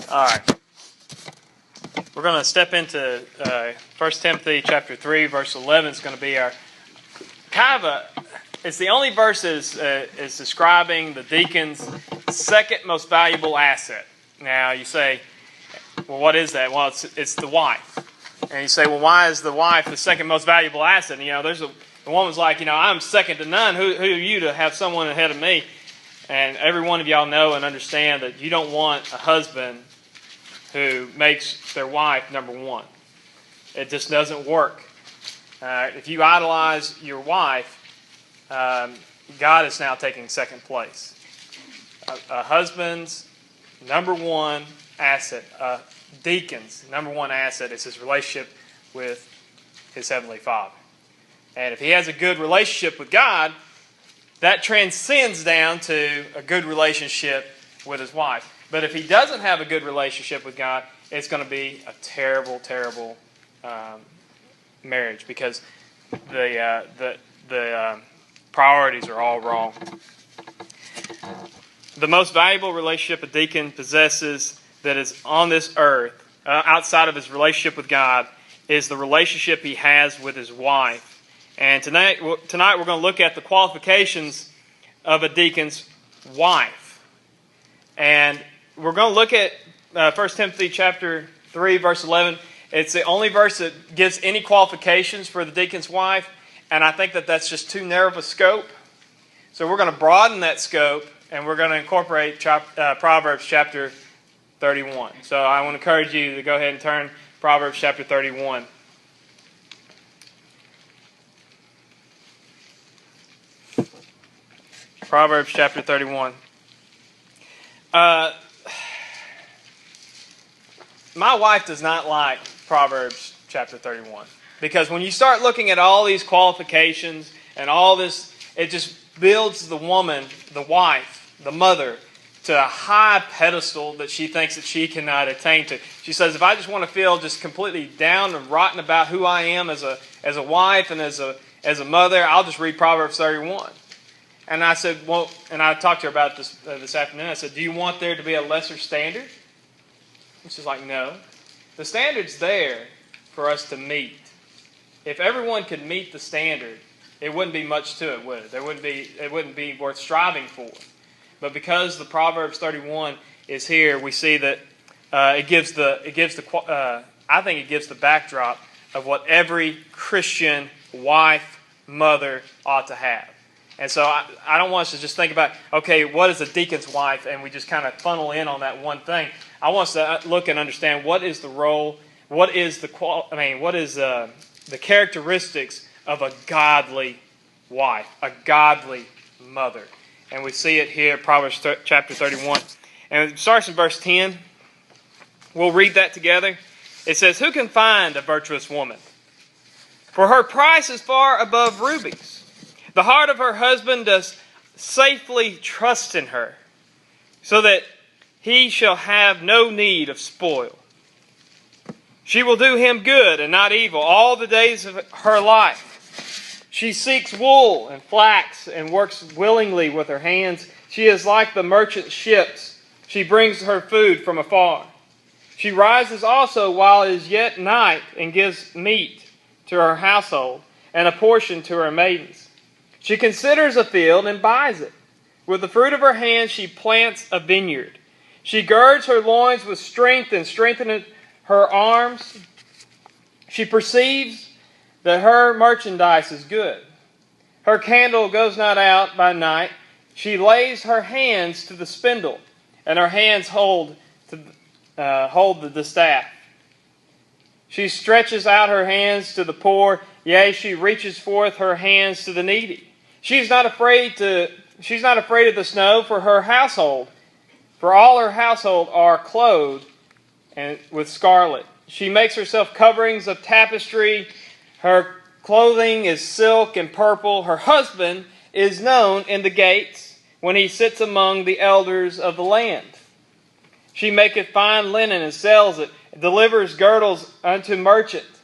All right. We're going to step into 1 Timothy chapter 3, verse 11. It's going to be our it's the only verse that is describing the deacon's second most valuable asset. Now, you say, well, what is that? Well, it's the wife. And you say, well, why is the wife the second most valuable asset? And, the woman's like, I'm second to none. Who are you to have someone ahead of me? And every one of y'all know and understand that you don't want a husband who makes their wife number one. It just doesn't work. If you idolize your wife, God is now taking second place. A husband's number one asset, a deacon's number one asset is his relationship with his Heavenly Father. And if he has a good relationship with God, that transcends down to a good relationship with his wife. But if he doesn't have a good relationship with God, it's going to be a terrible, terrible marriage because the priorities are all wrong. The most valuable relationship a deacon possesses that is on this earth, outside of his relationship with God, is the relationship he has with his wife. And tonight we're going to look at the qualifications of a deacon's wife. And we're going to look at 1 Timothy chapter 3, verse 11. It's the only verse that gives any qualifications for the deacon's wife. And I think that that's just too narrow of a scope. So we're going to broaden that scope, and we're going to incorporate Proverbs chapter 31. So I want to encourage you to go ahead and turn Proverbs chapter 31. Proverbs chapter 31. My wife does not like Proverbs chapter 31. Because when you start looking at all these qualifications and all this, it just builds the woman, the wife, the mother, to a high pedestal that she thinks that she cannot attain to. She says, if I just want to feel just completely down and rotten about who I am as a wife and as a mother, I'll just read Proverbs 31. And I said, well, and I talked to her about this afternoon. I said, do you want there to be a lesser standard? And she's like, no. The standard's there for us to meet. If everyone could meet the standard, it wouldn't be much to it, would it? It wouldn't be worth striving for. But because the Proverbs 31 is here, we see that I think it gives the backdrop of what every Christian wife, mother ought to have. And so I don't want us to just think about, okay, what is a deacon's wife, and we just kind of funnel in on that one thing. I want us to look and understand what is the role, what is the characteristics of a godly wife, a godly mother. And we see it here, Proverbs chapter 31. And it starts in verse 10. We'll read that together. It says, who can find a virtuous woman? For her price is far above rubies. The heart of her husband does safely trust in her, so that he shall have no need of spoil. She will do him good and not evil all the days of her life. She seeks wool and flax and works willingly with her hands. She is like the merchant ships. She brings her food from afar. She rises also while it is yet night and gives meat to her household and a portion to her maidens. She considers a field and buys it. With the fruit of her hands she plants a vineyard. She girds her loins with strength and strengtheneth her arms. She perceives that her merchandise is good. Her candle goes not out by night. She lays her hands to the spindle, and her hands hold the distaff. She stretches out her hands to the poor, yea, she reaches forth her hands to the needy. She's not afraid of the snow for her household, for all her household are clothed and with scarlet. She makes herself coverings of tapestry. Her clothing is silk and purple. Her husband is known in the gates when he sits among the elders of the land. She maketh fine linen and sells it, delivers girdles unto merchants.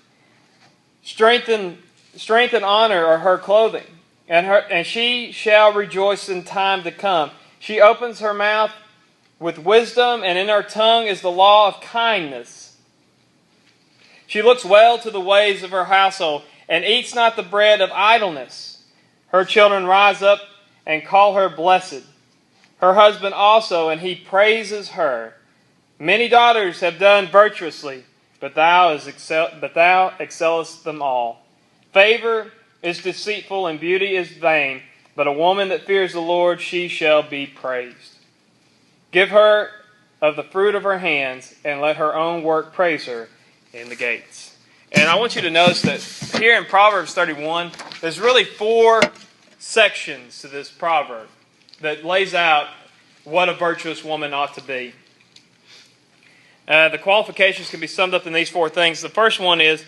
Strength and honor are her clothing, and she shall rejoice in time to come. She opens her mouth with wisdom, and in her tongue is the law of kindness. She looks well to the ways of her household, and eats not the bread of idleness. Her children rise up and call her blessed. Her husband also, and he praises her. Many daughters have done virtuously, but thou excellest them all. Favor is deceitful, and beauty is vain, but a woman that fears the Lord, she shall be praised. Give her of the fruit of her hands, and let her own work praise her in the gates. And I want you to notice that here in Proverbs 31, there's really 4 sections to this proverb that lays out what a virtuous woman ought to be. The qualifications can be summed up in these 4 things. The first one is,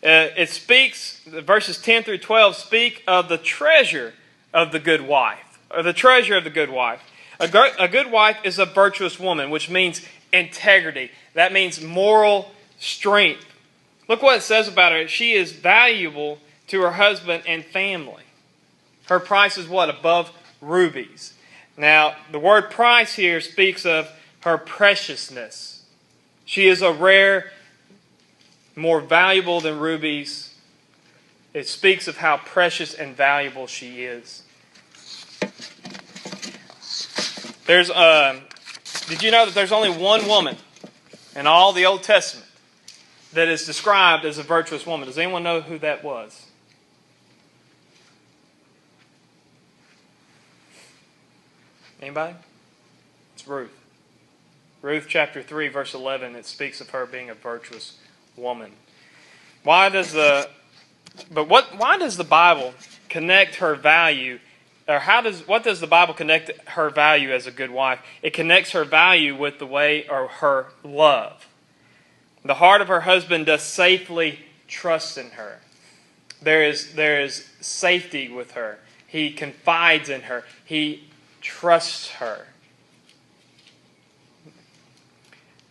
it speaks, verses 10 through 12 speak of the treasure of the good wife, or the treasure of the good wife. A good wife is a virtuous woman, which means integrity. That means moral strength. Look what it says about her. She is valuable to her husband and family. Her price is what? Above rubies. Now, the word price here speaks of her preciousness. She is a rare, more valuable than rubies. It speaks of how precious and valuable she is. Did you know that there's only one woman in all the Old Testament that is described as a virtuous woman? Does anyone know who that was? Anybody? It's Ruth. Ruth chapter 3, verse 11, it speaks of her being a virtuous woman. Why does the Bible connect her value, or what does the Bible connect her value as a good wife? It connects her value with the way, or her love. The heart of her husband does safely trust in her. There is safety with her. He confides in her. He trusts her.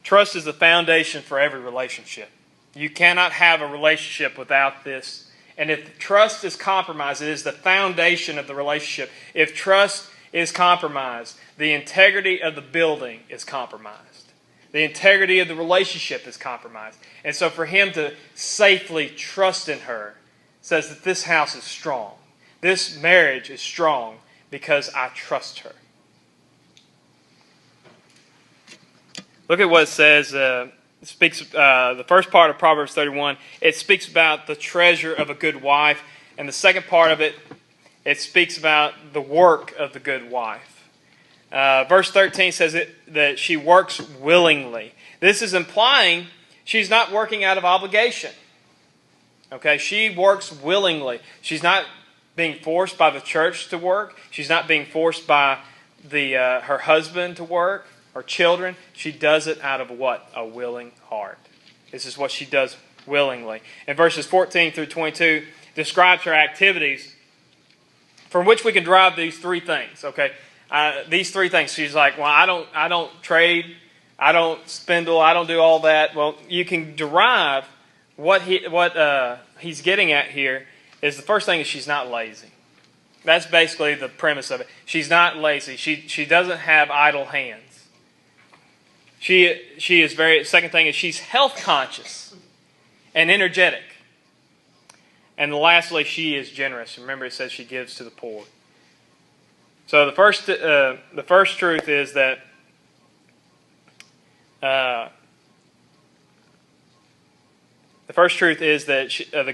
Trust is the foundation for every relationship. You cannot have a relationship without this. And if trust is compromised, it is the foundation of the relationship. If trust is compromised, the integrity of the building is compromised. The integrity of the relationship is compromised. And so for him to safely trust in her says that this house is strong. This marriage is strong because I trust her. Look at what it says. The first part of Proverbs 31, it speaks about the treasure of a good wife. And the second part of it, it speaks about the work of the good wife. Verse 13 says that she works willingly. This is implying she's not working out of obligation. Okay, she works willingly. She's not being forced by the church to work. She's not being forced by her husband to work or children. She does it out of what? A willing heart. This is what she does willingly. And verses 14 through 22 describes her activities from which we can derive these 3 things. Okay, these 3 things. She's like, well, I don't trade, I don't spindle, I don't do all that. Well, you can derive what he's getting at here is the first thing is she's not lazy. That's basically the premise of it. She's not lazy. She doesn't have idle hands. She is second thing is she's health conscious and energetic. And lastly, she is generous. Remember, it says she gives to the poor. So the first truth is that the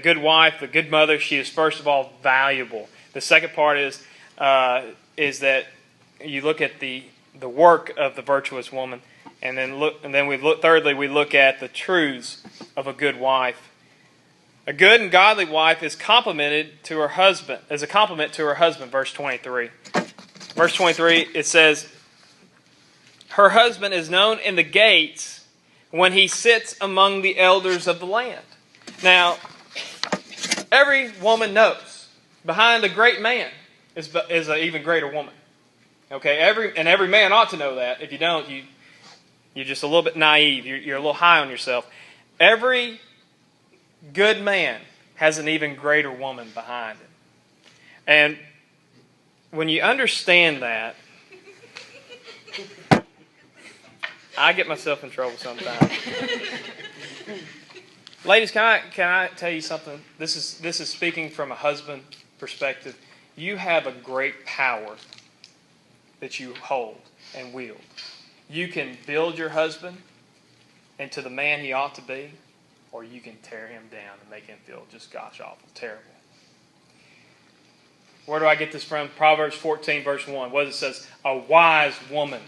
good wife, the good mother, she is first of all valuable. The second part is that you look at the work of the virtuous woman, and then thirdly we look at the truths of a good wife. A good and godly wife is complimented to her husband, as a compliment to her husband, verse 23. Verse 23, it says, her husband is known in the gates when he sits among the elders of the land. Now, every woman knows behind a great man is an even greater woman. Okay, every man ought to know that. If you don't, you're just a little bit naive. You're a little high on yourself. Every good man has an even greater woman behind him. And when you understand that, I get myself in trouble sometimes. Ladies, can I tell you something? This is speaking from a husband perspective. You have a great power that you hold and wield. You can build your husband into the man he ought to be, or you can tear him down and make him feel just gosh awful, terrible. Where do I get this from? Proverbs 14, verse 1. What it says? A wise woman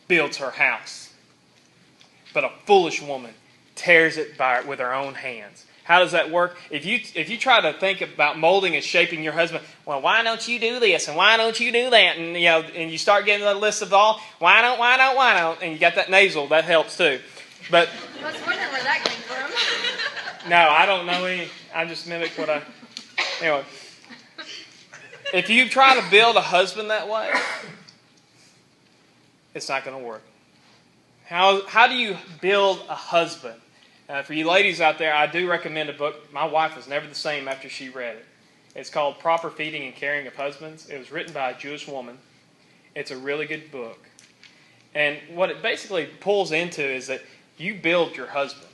builds her house, but a foolish woman tears it with her own hands. How does that work? If you try to think about molding and shaping your husband, well, why don't you do this and why don't you do that, and you start getting a list of all why don't, and you got that nasal, that helps too. But I was wondering where that came from. No, I don't know any. I just mimic what I. Anyway, if you try to build a husband that way, it's not going to work. How do you build a husband? For you ladies out there, I do recommend a book. My wife was never the same after she read it. It's called Proper Feeding and Caring of Husbands. It was written by a Jewish woman. It's a really good book. And what it basically pulls into is that you build your husband.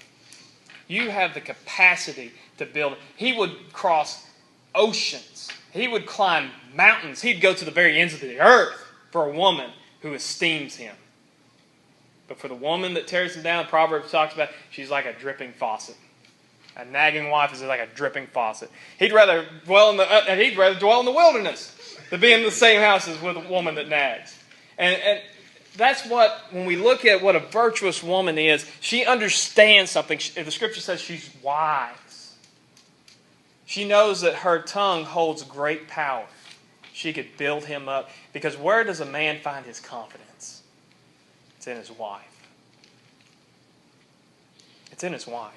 You have the capacity to build. He would cross oceans. He would climb mountains. He'd go to the very ends of the earth for a woman who esteems him. But for the woman that tears him down, Proverbs talks about, she's like a dripping faucet. A nagging wife is like a dripping faucet. He'd rather dwell in the wilderness than be in the same house as with a woman that nags. And that's what, when we look at what a virtuous woman is, she understands something. The scripture says she's wise. She knows that her tongue holds great power. She could build him up. Because where does a man find his confidence? It's in his wife. It's in his wife.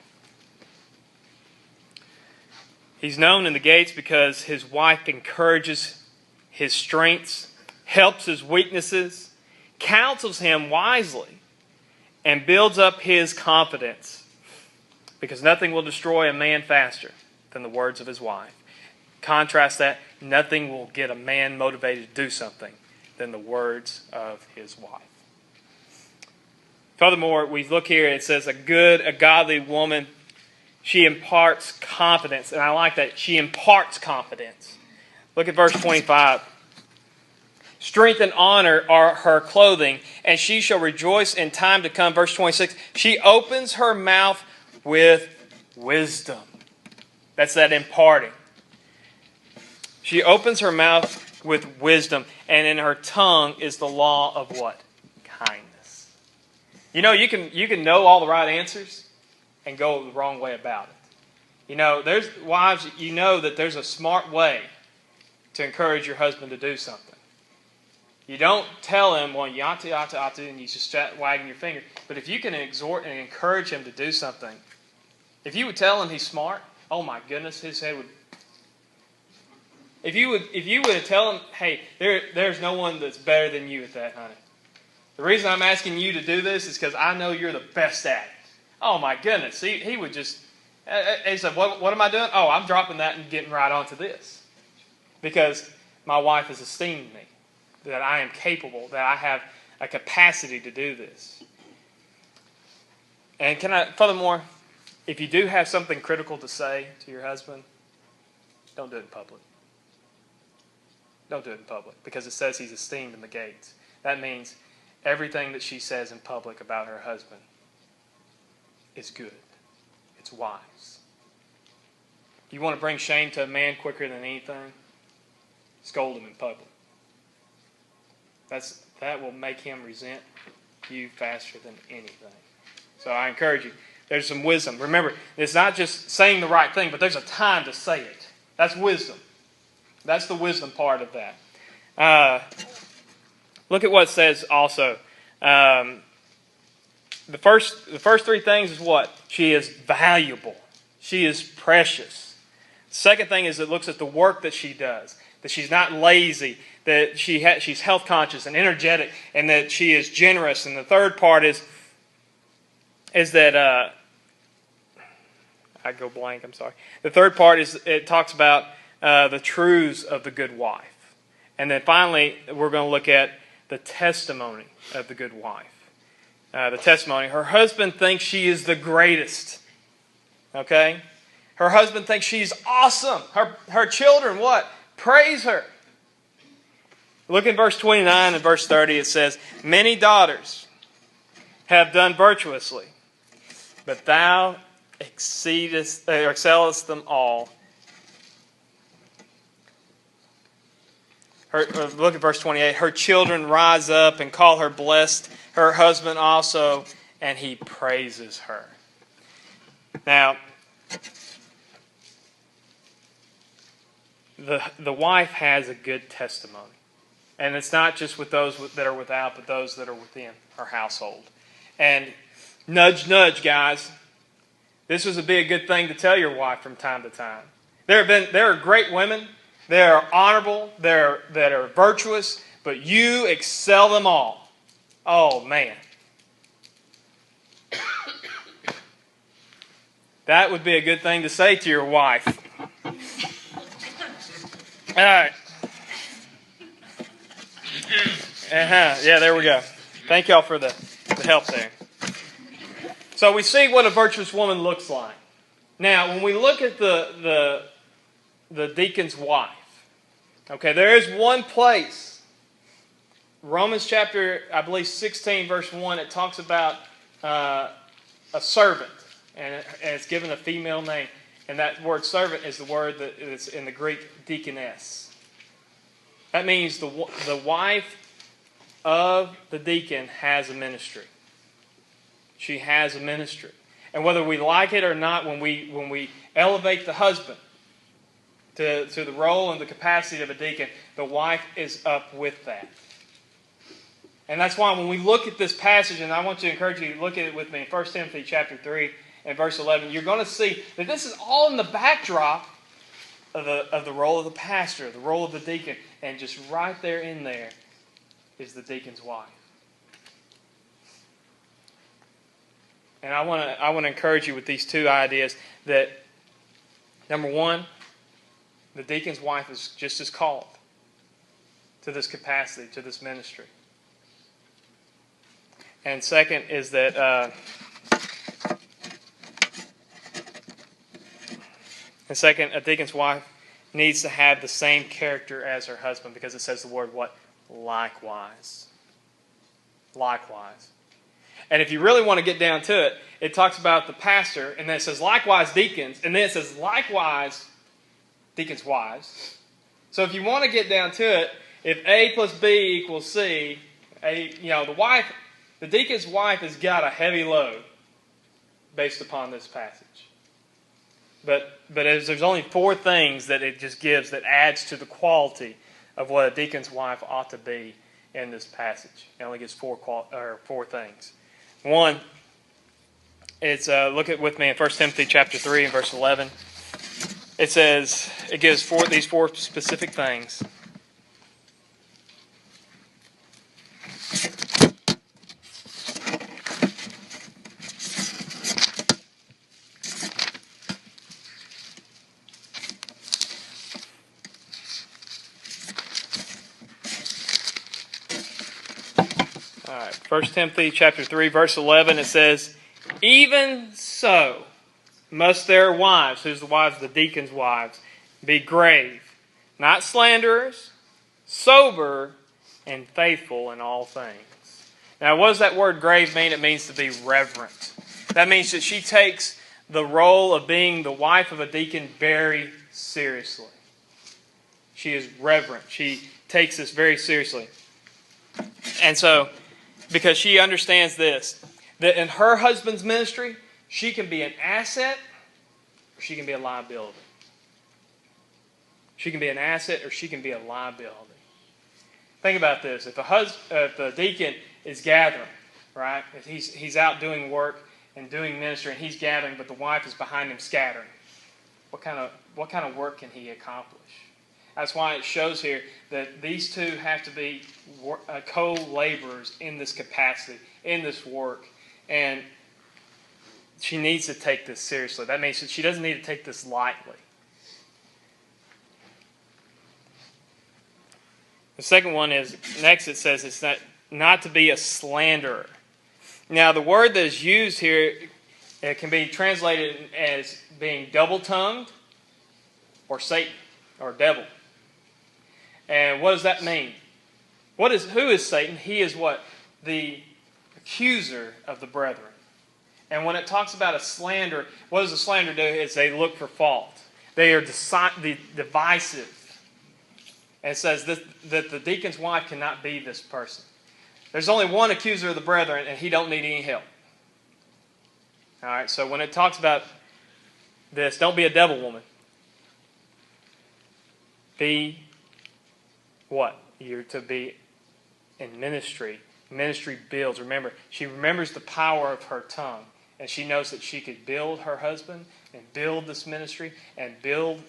He's known in the gates because his wife encourages his strengths, helps his weaknesses, counsels him wisely, and builds up his confidence. Because nothing will destroy a man faster than the words of his wife. Contrast that, nothing will get a man motivated to do something than the words of his wife. Furthermore, we look here, it says a godly woman, she imparts confidence. And I like that. She imparts confidence. Look at verse 25. Strength and honor are her clothing, and she shall rejoice in time to come. Verse 26. She opens her mouth with wisdom. That's that imparting. She opens her mouth with wisdom, and in her tongue is the law of what? Kindness. You know, you can know all the right answers and go the wrong way about it. You know, there's wives, you know that there's a smart way to encourage your husband to do something. You don't tell him, well, you ought to, and you just wagging your finger. But if you can exhort and encourage him to do something, if you would tell him he's smart, oh my goodness, his head would. If you would tell him, hey, there's no one that's better than you at that, honey. The reason I'm asking you to do this is because I know you're the best at it. Oh my goodness, he would just. He said, what am I doing? Oh, I'm dropping that and getting right onto this. Because my wife has esteemed me. That I am capable. That I have a capacity to do this. And furthermore, if you do have something critical to say to your husband, don't do it in public. Don't do it in public. Because it says he's esteemed in the gates. That means everything that she says in public about her husband is good. It's wise. You want to bring shame to a man quicker than anything? Scold him in public. That will make him resent you faster than anything. So I encourage you. There's some wisdom. Remember, it's not just saying the right thing, but there's a time to say it. That's wisdom. That's the wisdom part of that. Look at what it says also. The first three things is what? She is valuable. She is precious. The second thing is it looks at the work that she does. That she's not lazy. That she's health conscious and energetic. And that she is generous. And the third part is that... I go blank, I'm sorry. The third part is it talks about the truths of the good wife. And then finally, we're going to look at the testimony of the good wife. the testimony. Her husband thinks she is the greatest. Okay? Her husband thinks she's awesome. Her children, what? Praise her. Look in verse 29 and verse 30. It says, many daughters have done virtuously, but thou excellest them all. Look at verse 28. Her children rise up and call her blessed, her husband also, and he praises her. Now, the wife has a good testimony. And it's not just with those that are without, but those that are within her household. And nudge, nudge, guys. This would be a good thing to tell your wife from time to time. There are great women. They are honorable. That are virtuous. But you excel them all. Oh, man. That would be a good thing to say to your wife. All right. Yeah, there we go. Thank y'all for the help there. So we see what a virtuous woman looks like. Now, when we look at the deacon's wife, okay, there is one place, Romans chapter, I believe 16, verse 1, it talks about a servant, and it's given a female name. And that word servant is the word that is in the Greek deaconess. That means the wife of the deacon has a ministry. She has a ministry. And whether we like it or not, when we elevate the husband to the role and the capacity of a deacon, the wife is up with that. And that's why when we look at this passage, and I want to encourage you to look at it with me in 1 Timothy chapter 3 and verse 11, you're going to see that this is all in the backdrop of the role of the pastor, the role of the deacon, and just right there in there is the deacon's wife. And I want to encourage you with these two ideas that, number one, the deacon's wife is just as called to this capacity, to this ministry. And second is that a deacon's wife needs to have the same character as her husband, because it says the word what? Likewise. Likewise. And if you really want to get down to it, it talks about the pastor, and then it says likewise deacons, and then it says likewise deacons' wives. So if you want to get down to it, if A plus B equals C, the deacon's wife has got a heavy load based upon this passage. But there's only four things that it just gives that adds to the quality of what a deacon's wife ought to be in this passage. It only gives four things. One, it's look at with me in 1 Timothy chapter 3 and verse 11. It says, it gives these four specific things. All right, 1 Timothy chapter 3, verse 11, it says, even so must their wives, who's the wives, the deacon's wives, be grave, not slanderers, sober, and faithful in all things. Now, what does that word grave mean? It means to be reverent. That means that she takes the role of being the wife of a deacon very seriously. She is reverent. She takes this very seriously. And so, because she understands this, that in her husband's ministry, she can be an asset or she can be a liability. She can be an asset or she can be a liability. Think about this. If the deacon is gathering, right? If he's out doing work and doing ministry and he's gathering, but the wife is behind him scattering, what kind of work can he accomplish? That's why it shows here that these two have to be co-laborers in this capacity, in this work. And she needs to take this seriously. That means that she doesn't need to take this lightly. The second one is, next it says it's not to be a slanderer. Now, the word that is used here, it can be translated as being double-tongued or Satan or devil. And what does that mean? Who is Satan? He is what? The accuser of the brethren. And when it talks about a slander, what does a slander do? Is they look for fault. They are divisive. And it says that the deacon's wife cannot be this person. There's only one accuser of the brethren, and he don't need any help. All right, so when it talks about this, don't be a devil woman. Be what? You're to be in ministry. Ministry builds. Remember, she remembers the power of her tongue. And she knows that she could build her husband and build this ministry and build.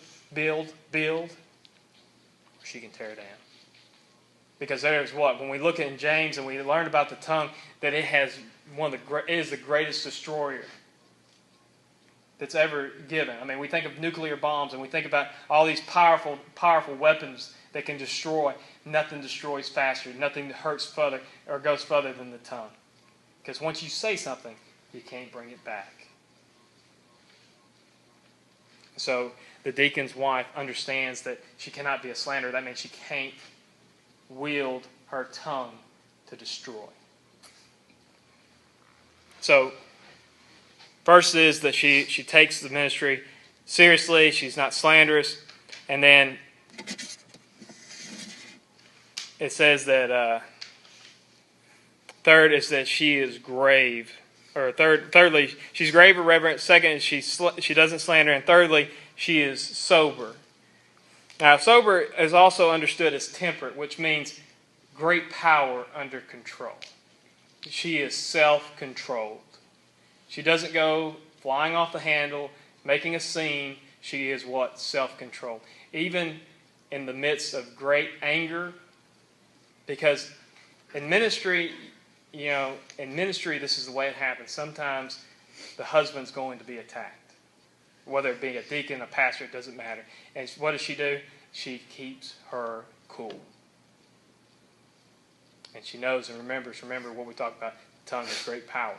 She can tear it down. Because there's what? When we look at James and we learn about the tongue, that it is the greatest destroyer that's ever given. I mean, we think of nuclear bombs and we think about all these powerful weapons that can destroy. Nothing destroys faster. Nothing hurts further or goes further than the tongue. Because once you say something, you can't bring it back. So the deacon's wife understands that she cannot be a slanderer. That means she can't wield her tongue to destroy. So first is that she takes the ministry seriously. She's not slanderous. And then it says that third is that she is grave. Or thirdly, she's grave or reverent. Second, she doesn't slander. And thirdly, she is sober. Now, sober is also understood as temperate, which means great power under control. She is self-controlled. She doesn't go flying off the handle, making a scene. She is what? Self-controlled. Even in the midst of great anger, because in ministry, this is the way it happens. Sometimes the husband's going to be attacked. Whether it be a deacon, a pastor, it doesn't matter. And what does she do? She keeps her cool. And she knows and remembers. Remember what we talked about. The tongue has great power.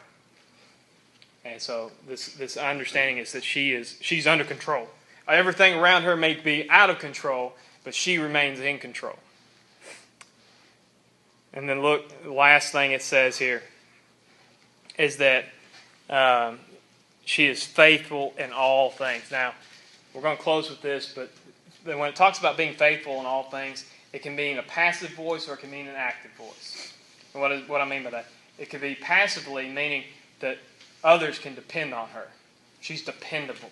And so this understanding is that she's under control. Everything around her may be out of control, but she remains in control. And then look, the last thing it says here is that she is faithful in all things. Now, we're going to close with this, but when it talks about being faithful in all things, it can mean a passive voice or it can mean an active voice. And what I mean by that? It could be passively, meaning that others can depend on her. She's dependable.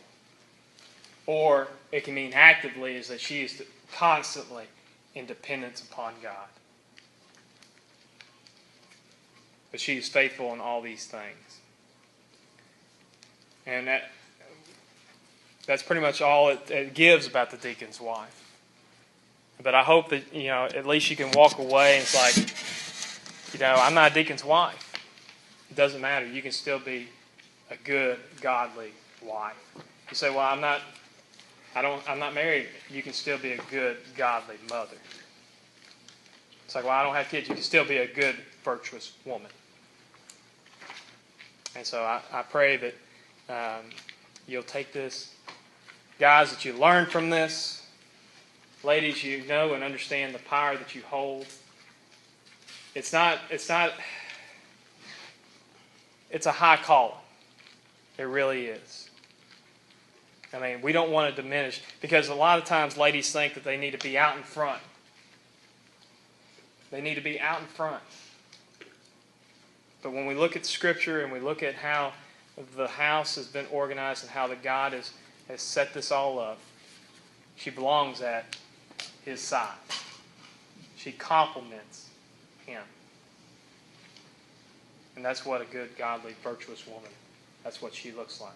Or it can mean actively, is that she is constantly in dependence upon God. But she is faithful in all these things. And that's pretty much all it gives about the deacon's wife. But I hope that, at least you can walk away and it's like, I'm not a deacon's wife. It doesn't matter. You can still be a good, godly wife. You say, well, I'm not married. You can still be a good, godly mother. It's like, well, I don't have kids. You can still be a good, virtuous woman. And so I pray that you'll take this. Guys, that you learn from this. Ladies, you know and understand the power that you hold. It's a high calling. It really is. I mean, we don't want to diminish, because a lot of times ladies think that they need to be out in front. They need to be out in front. But when we look at Scripture and we look at how the house has been organized and how the God has set this all up, she belongs at His side. She complements Him. And that's what a good, godly, virtuous woman, that's what she looks like.